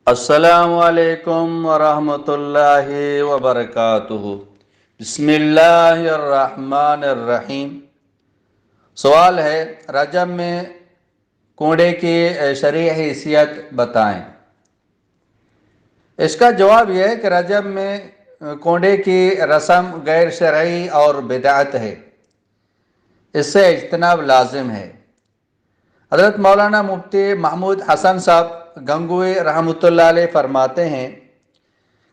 السلام علیکم ورحمۃ اللہ وبرکاتہ۔ بسم اللہ الرحمن الرحیم۔ سوال ہے، رجب میں کونڈے کی شرعی حیثیت بتائیں۔ اس کا جواب یہ ہے کہ رجب میں کونڈے کی رسم غیر شرعی اور بدعت ہے، اس سے اجتناب لازم ہے۔ حضرت مولانا مفتی محمود حسن صاحب گنگوئی رحمۃ اللہ علیہ فرماتے ہیں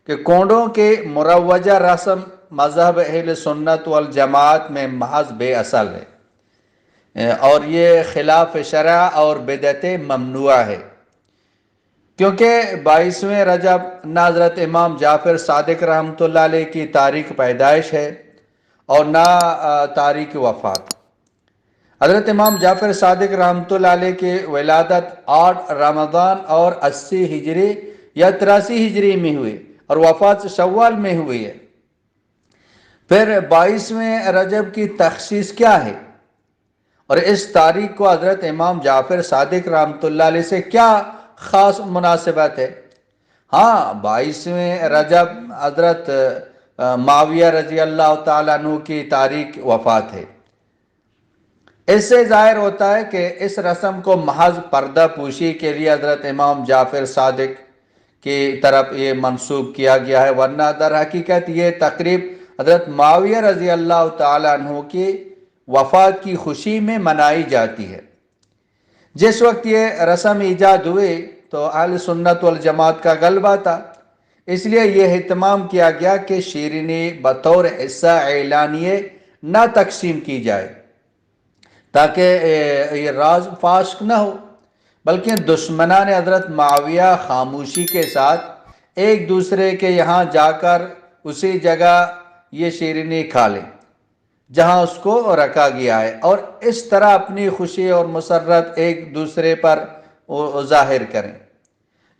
کہ کونڈوں کی مروجہ رسم مذہب اہل سنت والجماعت میں محض بے اصل ہے، اور یہ خلاف شرع اور بدعت ممنوع ہے، کیونکہ 22ویں رجب نہ حضرت امام جعفر صادق رحمۃ اللہ علیہ کی تاریخ پیدائش ہے اور نہ تاریخ وفات۔ حضرت امام جعفر صادق رحمۃ اللہ علیہ کی ولادت 8 رمضان اور 80 ہجری یا 83 ہجری میں ہوئی اور وفات شوال میں ہوئی ہے۔ پھر 22ویں رجب کی تخصیص کیا ہے اور اس تاریخ کو حضرت امام جعفر صادق رحمۃ اللہ علیہ سے کیا خاص مناسبت ہے؟ ہاں، 22ویں رجب حضرت معاویہ رضی اللہ تعالیٰ عنہ کی تاریخ وفات ہے۔ اس سے ظاہر ہوتا ہے کہ اس رسم کو محض پردہ پوشی کے لیے حضرت امام جعفر صادق کی طرف یہ منسوب کیا گیا ہے، ورنہ در حقیقت یہ تقریب حضرت معاویہ رضی اللہ تعالیٰ عنہ کی وفات کی خوشی میں منائی جاتی ہے۔ جس وقت یہ رسم ایجاد ہوئی تو اہل سنت والجماعت کا غلبہ تھا، اس لیے یہ اہتمام کیا گیا کہ شیرینی بطور حصہ اعلانیے نہ تقسیم کی جائے تاکہ یہ راز فاش نہ ہو، بلکہ دشمنان حضرت معاویہ خاموشی کے ساتھ ایک دوسرے کے یہاں جا کر اسی جگہ یہ شیرینی کھا لیں جہاں اس کو رکھا گیا ہے، اور اس طرح اپنی خوشی اور مسرت ایک دوسرے پر ظاہر کریں۔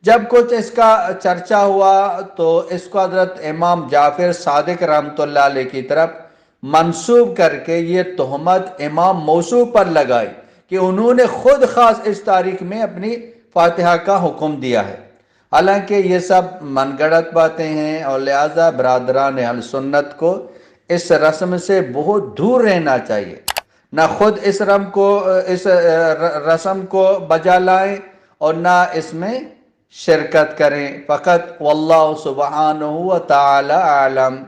جب کچھ اس کا چرچا ہوا تو اس کو حضرت امام جعفر صادق رحمۃ اللہ علیہ کی طرف منسوب کر کے یہ تہمت امام موصو پر لگائی کہ انہوں نے خود خاص اس تاریخ میں اپنی فاتحہ کا حکم دیا ہے، حالانکہ یہ سب من گڑت باتیں ہیں، اور لہٰذا برادران اہل سنت کو اس رسم سے بہت دور رہنا چاہیے، نہ خود اس رسم کو بجا لائیں اور نہ اس میں شرکت کریں۔ فقط واللہ سبحانہ و تعالی عالم۔